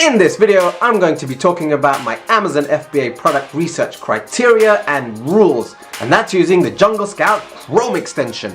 In this video, I'm going to be talking about my Amazon FBA product research criteria and rules, and that's using the Jungle Scout Chrome extension.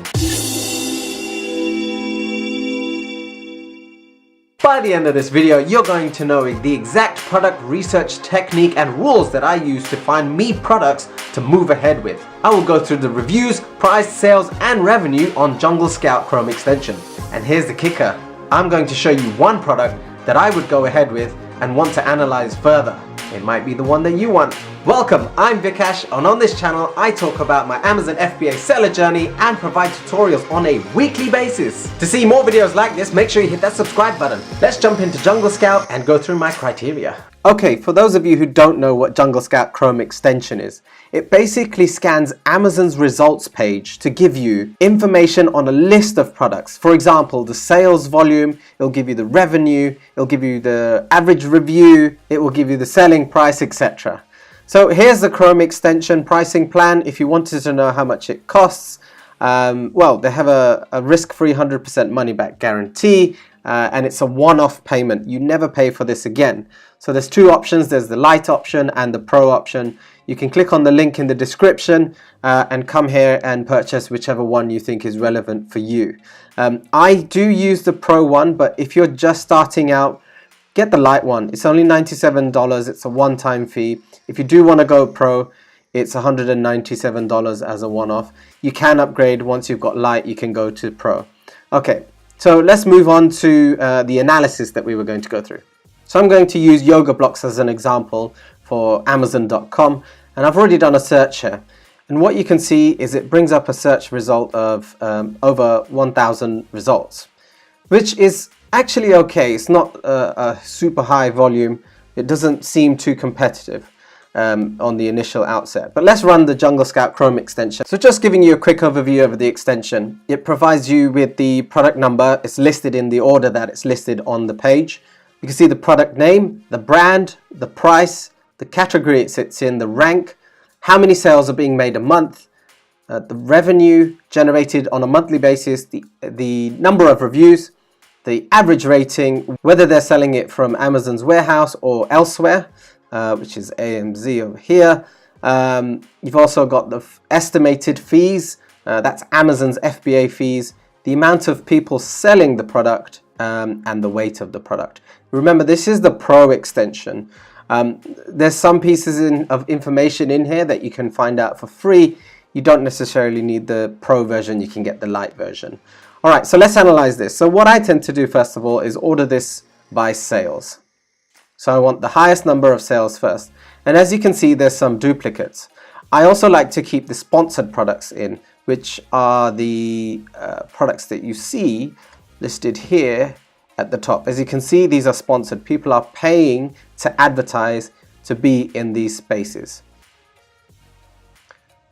By the end of this video, you're going to know the exact product research technique and rules that I use to find me products to move ahead with. I will go through the reviews, price, sales, and revenue on Jungle Scout Chrome extension. And here's the kicker. I'm going to show you one product that I would go ahead with and want to analyze further. It might be the one that you want. Welcome, I'm Vikash, and on this channel I talk about my Amazon FBA seller journey and provide tutorials on a weekly basis. To see more videos like this, make sure you hit that subscribe button. Let's jump into Jungle Scout and go through my criteria. Okay, for those of you who don't know what Jungle Scout Chrome extension is, it basically scans Amazon's results page to give you information on a list of products. For example, the sales volume, it'll give you the revenue, it'll give you the average review, it will give you the selling price, etc. So here's the Chrome extension pricing plan. If you wanted to know how much it costs, well, they have a risk-free 100% money-back guarantee, and it's a one-off payment. You never pay for this again. So there's two options. There's the light option and the pro option. You can click on the link in the description and come here and purchase whichever one you think is relevant for you. I do use the pro one, but if you're just starting out, get the light one. It's only $97. It's a one-time fee. If you do want to go pro, it's $197 as a one-off. You can upgrade once you've got light. You can go to pro. Okay, so let's move on to the analysis that we were going to go through. So I'm going to use yoga blocks as an example for Amazon.com, and I've already done a search here. And what you can see is it brings up a search result of over 1,000 results, which is actually okay. It's not a super high volume. It doesn't seem too competitive on the initial outset. But let's run the Jungle Scout Chrome extension. So just giving you a quick overview of the extension. It provides you with the product number. It's listed in the order that it's listed on the page. You can see the product name, the brand, the price, the category it sits in, the rank, how many sales are being made a month, the revenue generated on a monthly basis, the number of reviews, the average rating, whether they're selling it from Amazon's warehouse or elsewhere, which is AMZ over here. You've also got the estimated fees, that's Amazon's FBA fees, the amount of people selling the product, and the weight of the product. Remember, this is the Pro extension. There's some pieces of information in here that you can find out for free. You don't necessarily need the Pro version, you can get the light version. All right, so let's analyze this. So what I tend to do first of all is order this by sales. So I want the highest number of sales first. And as you can see, there's some duplicates. I also like to keep the sponsored products in, which are the products that you see listed here at the top. As you can see, these are sponsored. People are paying to advertise to be in these spaces.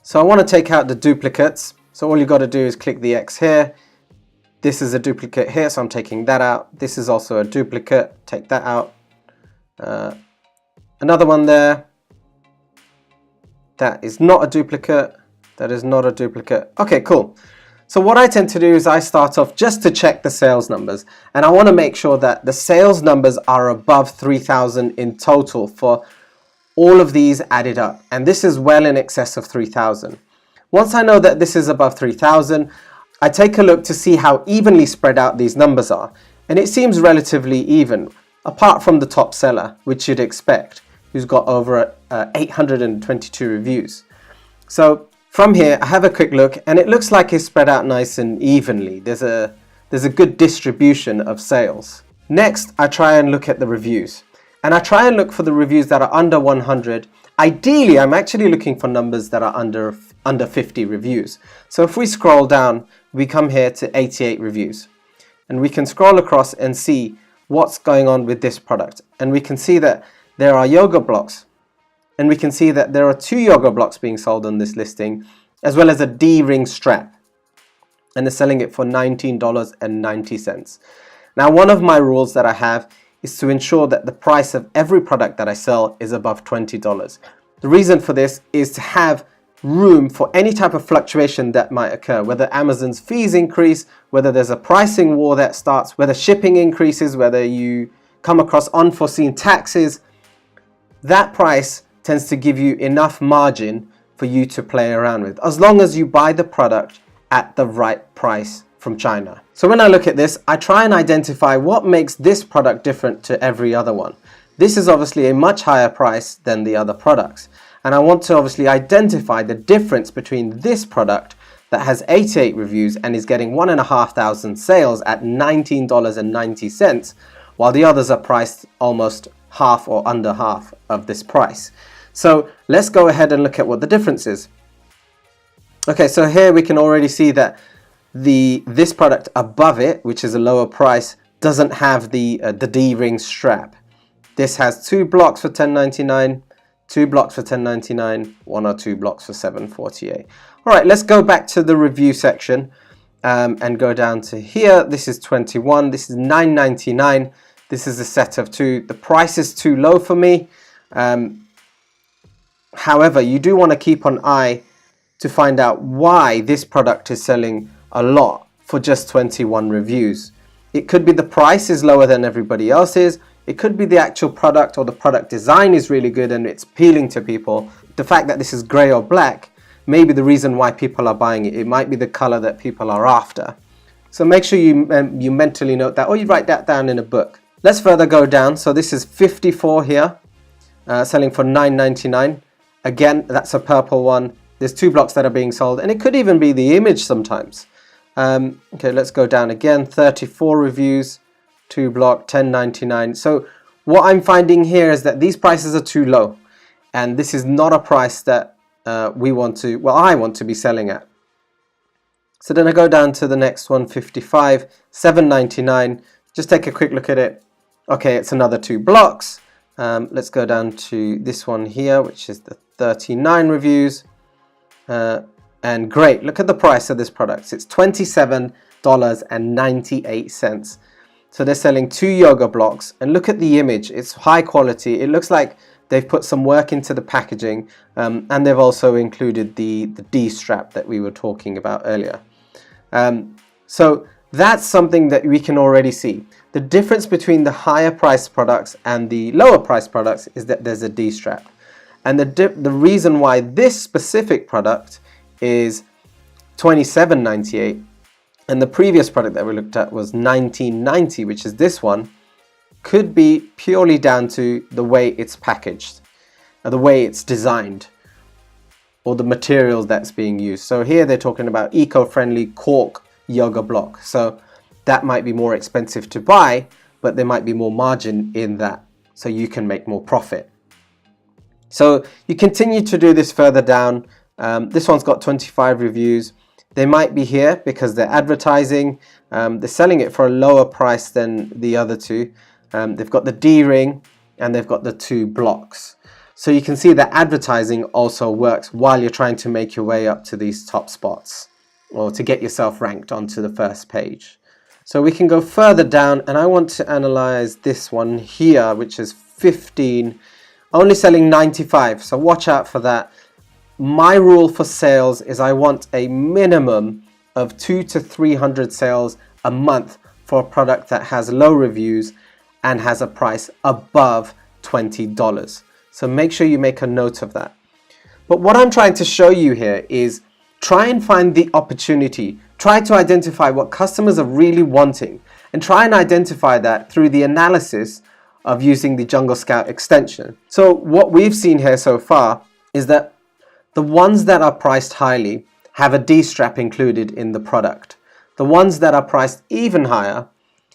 So I want to take out the duplicates. So all you've got to do is click the X here. This is a duplicate here, so I'm taking that out. This is also a duplicate. Take that out. Another one there. That is not a duplicate. That is not a duplicate. Okay, cool. So what I tend to do is I start off just to check the sales numbers, and I want to make sure that the sales numbers are above 3,000 in total for all of these added up, and this is well in excess of 3,000. Once I know that this is above 3,000, I take a look to see how evenly spread out these numbers are, and it seems relatively even, apart from the top seller, which you'd expect, who's got over 822 reviews. So from here, I have a quick look, and it looks like it's spread out nice and evenly. There's a good distribution of sales. Next, I try and look at the reviews. And I try and look for the reviews that are under 100. Ideally, I'm actually looking for numbers that are under 50 reviews. So if we scroll down, we come here to 88 reviews. And we can scroll across and see what's going on with this product. And we can see that there are yoga blocks. And we can see that there are 2 yoga blocks being sold on this listing, as well as a D-ring strap. And they're selling it for $19.90. Now, one of my rules that I have is to ensure that the price of every product that I sell is above $20. The reason for this is to have room for any type of fluctuation that might occur, whether Amazon's fees increase, whether there's a pricing war that starts, whether shipping increases, whether you come across unforeseen taxes, that price tends to give you enough margin for you to play around with, as long as you buy the product at the right price from China. So when I look at this, I try and identify what makes this product different to every other one. This is obviously a much higher price than the other products. And I want to obviously identify the difference between this product that has 88 reviews and is getting 1,500 sales at $19.90, while the others are priced almost half or under half of this price. So let's go ahead and look at what the difference is. Okay, so here we can already see that this product above it, which is a lower price, doesn't have the D-ring strap. This has 2 blocks for $10.99, 2 blocks for $10.99, 1 or 2 blocks for $7.48. All right, let's go back to the review section and go down to here. This is 21. This is $9.99. This is a set of 2. The price is too low for me. However, you do want to keep an eye to find out why this product is selling a lot for just 21 reviews. It could be the price is lower than everybody else's. It could be the actual product or the product design is really good and it's appealing to people. The fact that this is gray or black may be the reason why people are buying it. It might be the color that people are after. So make sure you mentally note that, or you write that down in a book. Let's further go down. So this is 54 here, selling for $9.99. Again, that's a purple one. There's 2 blocks that are being sold, and it could even be the image sometimes. Okay, let's go down again. 34 reviews, 2 block, $10.99. So what I'm finding here is that these prices are too low, and this is not a price that I want to be selling at. So then I go down to the next one, 55, $7.99. Just take a quick look at it. Okay, it's another 2 blocks. Let's go down to this one here, which is the 39 reviews. And great, look at the price of this product. It's $27.98. So they're selling 2 yoga blocks, and look at the image. It's high quality. It looks like they've put some work into the packaging, and they've also included the D strap that we were talking about earlier. So that's something that we can already see. The difference between the higher priced products and the lower priced products is that there's a D strap. And the reason why this specific product is $27.98 and the previous product that we looked at was $19.90, which is this one, could be purely down to the way it's packaged, or the way it's designed, or the materials that's being used. So here they're talking about eco-friendly cork yoga block. So that might be more expensive to buy, but there might be more margin in that, so you can make more profit. So you continue to do this further down. This one's got 25 reviews. They might be here because they're advertising. They're selling it for a lower price than the other 2. They've got the D-ring and they've got the 2 blocks. So you can see that advertising also works while you're trying to make your way up to these top spots, or to get yourself ranked onto the first page. So we can go further down, and I want to analyze this one here, which is 15, only selling 95. So watch out for that. My rule for sales is I want a minimum of 200 to 300 sales a month for a product that has low reviews and has a price above $20. So make sure you make a note of that. But what I'm trying to show you here is try and find the opportunity. Try to identify what customers are really wanting, and try and identify that through the analysis of using the Jungle Scout extension. So what we've seen here so far is that the ones that are priced highly have a D-strap included in the product. The ones that are priced even higher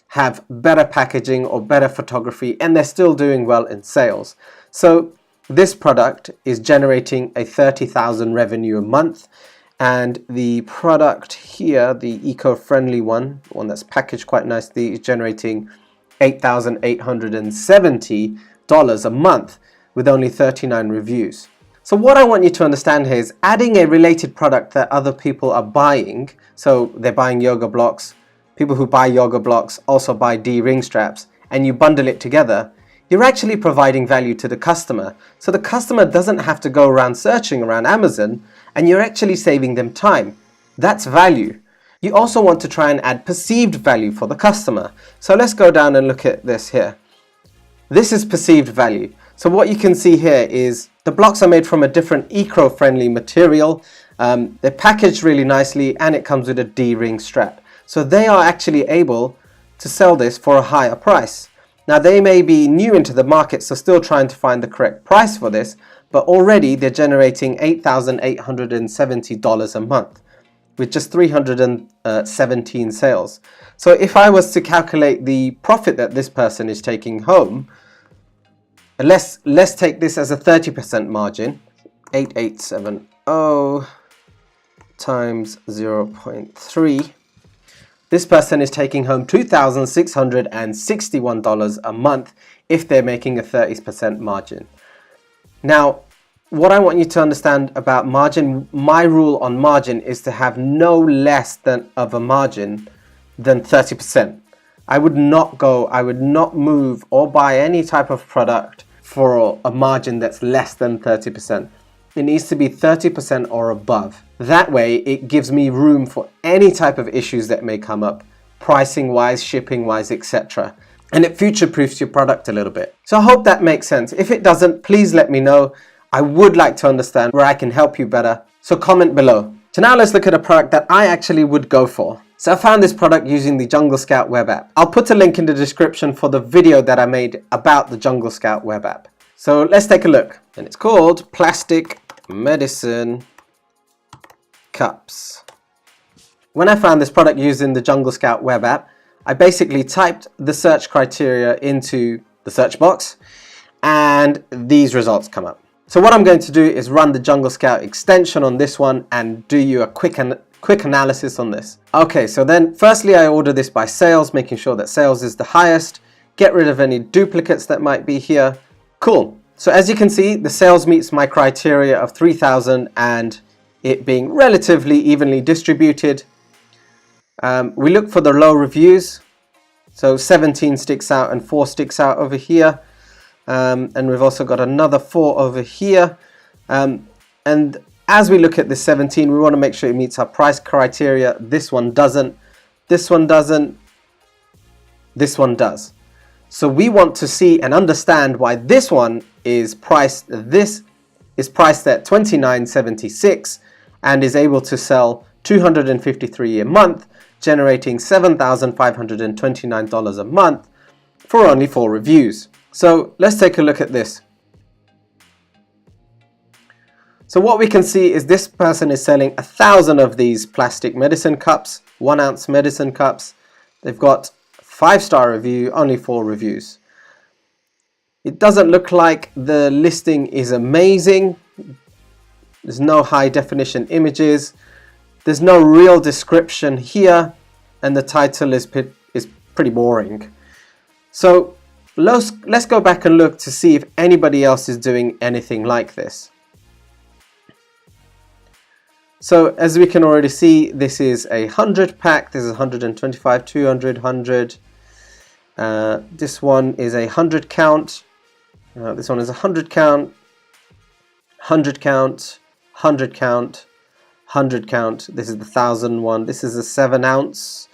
have better packaging or better photography, and they're still doing well in sales. So this product is generating a $30,000 revenue a month, and the product here, the eco-friendly one that's packaged quite nicely, is generating $8,870 a month with only 39 reviews. So what I want you to understand here is adding a related product that other people are buying. So they're buying yoga blocks. People who buy yoga blocks also buy D-ring straps, and you bundle it together. You're actually providing value to the customer. So the customer doesn't have to go around searching around Amazon, and you're actually saving them time. That's value. You also want to try and add perceived value for the customer. So let's go down and look at this here. This is perceived value. So what you can see here is the blocks are made from a different eco-friendly material. They're packaged really nicely and it comes with a D-ring strap. So they are actually able to sell this for a higher price. Now they may be new into the market, so still trying to find the correct price for this, but already they're generating $8,870 a month with just 317 sales. So if I was to calculate the profit that this person is taking home, let's take this as a 30% margin. 8870 times 0.3. This person is taking home $2,661 a month if they're making a 30% margin. Now, what I want you to understand about margin, my rule on margin is to have no less than of a margin than 30%. I would not move or buy any type of product for a margin that's less than 30%. It needs to be 30% or above. That way it gives me room for any type of issues that may come up, pricing wise, shipping wise, etc. And it future-proofs your product a little bit. So I hope that makes sense. If it doesn't, please let me know. I would like to understand where I can help you better. So comment below. So now let's look at a product that I actually would go for. So I found this product using the Jungle Scout web app. I'll put a link in the description for the video that I made about the Jungle Scout web app. So let's take a look. And it's called Plastic Medicine Cups. When I found this product using the Jungle Scout web app, I basically typed the search criteria into the search box and these results come up. So what I'm going to do is run the Jungle Scout extension on this one and do you a quick analysis on this. Okay, so then firstly I order this by sales, making sure that sales is the highest, get rid of any duplicates that might be here. Cool. So as you can see, the sales meets my criteria of 3,000 and it being relatively evenly distributed. We look for the low reviews. So 17 sticks out and 4 sticks out over here. And we've also got another 4 over here. And as we look at the 17, we want to make sure it meets our price criteria. This one doesn't. This one doesn't. This one does. So we want to see and understand why this one is priced. This is priced at $29.76 and is able to sell $253 a month, generating $7,529 a month for only 4 reviews. So let's take a look at this. So what we can see is this person is selling 1,000 of these plastic medicine cups, 1 ounce medicine cups. They've got 5-star review, only 4 reviews. It doesn't look like the listing is amazing. There's no high definition images. There's no real description here. And the title is pretty boring. So let's go back and look to see if anybody else is doing anything like this. So as we can already see, this is a 100 pack. This is 125, 200, 100. This one is a 100 count. This one is a 100 count, 100 count, 100 count, 100 count. This is the 1,000 one. This is a 7 ounce.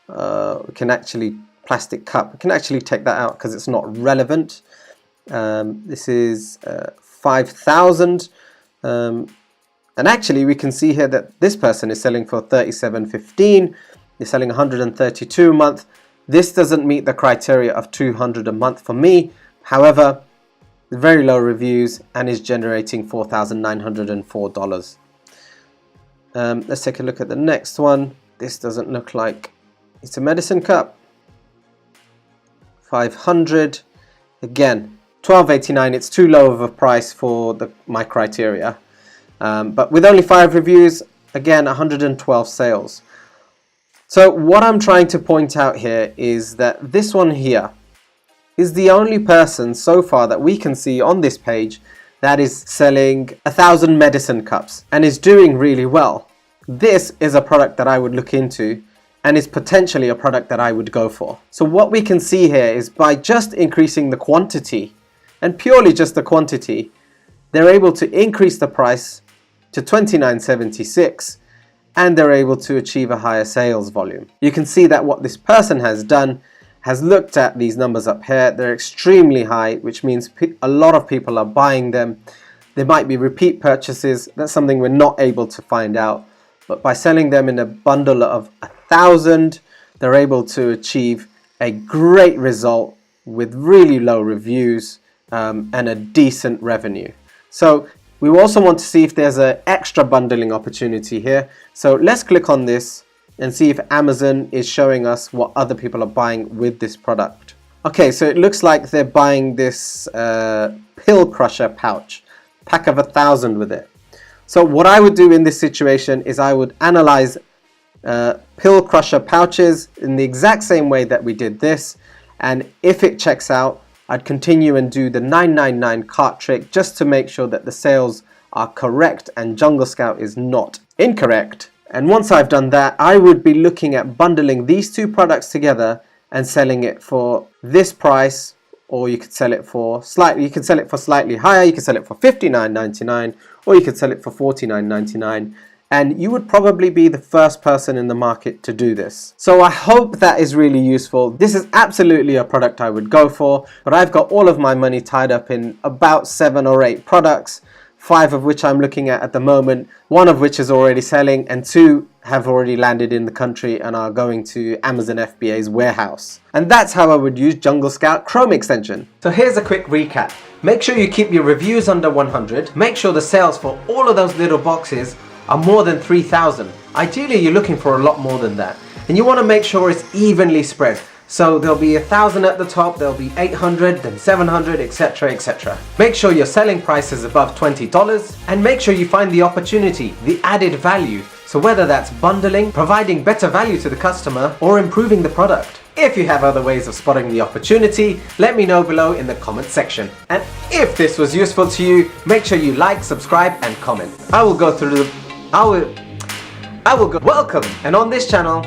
We can actually plastic cup. We can actually take that out because it's not relevant. This is 5,000. And actually we can see here that this person is selling for $37.15. They're selling 132 a month. This doesn't meet the criteria of 200 a month for me. However, very low reviews and is generating $4,904. Let's take a look at the next one. This doesn't look like it's a medicine cup. 500. Again, $12.89. It's too low of a price for my criteria. But with only 5 reviews, again, 112 sales. So what I'm trying to point out here is that this one here is the only person so far that we can see on this page that is selling 1,000 medicine cups and is doing really well. This is a product that I would look into and is potentially a product that I would go for. So what we can see here is by just increasing the quantity and purely just the quantity, they're able to increase the price to $29.76 and they're able to achieve a higher sales volume. You can see that what this person has done has looked at these numbers up here. They're extremely high, which means a lot of people are buying them. There might be repeat purchases. That's something we're not able to find out. But by selling them in a bundle of 1,000, they're able to achieve a great result with really low reviews and a decent revenue. So we also want to see if there's an extra bundling opportunity here. So let's click on this and see if Amazon is showing us what other people are buying with this product. Okay, so it looks like they're buying this pill crusher pouch, pack of 1,000 with it. So what I would do in this situation is I would analyze pill crusher pouches in the exact same way that we did this, and if it checks out, I'd continue and do the 999 cart trick just to make sure that the sales are correct and Jungle Scout is not incorrect. And once I've done that, I would be looking at bundling these two products together and selling it for this price, or you could sell it for slightly higher. You could sell it for $59.99, or you could sell it for $49.99. And you would probably be the first person in the market to do this. So I hope that is really useful. This is absolutely a product I would go for, but I've got all of my money tied up in about 7 or 8 products, 5 of which I'm looking at the moment, 1 of which is already selling, and 2 have already landed in the country and are going to Amazon FBA's warehouse. And that's how I would use Jungle Scout Chrome extension. So here's a quick recap. Make sure you keep your reviews under 100. Make sure the sales for all of those little boxes are more than 3,000. Ideally, you're looking for a lot more than that. And you want to make sure it's evenly spread. So there'll be 1,000 at the top, there'll be 800, then 700, etc, etc. Make sure your selling price is above $20, and make sure you find the opportunity, the added value. So whether that's bundling, providing better value to the customer, or improving the product. If you have other ways of spotting the opportunity, let me know below in the comment section. And if this was useful to you, make sure you like, subscribe, and comment. Welcome. And on this channel,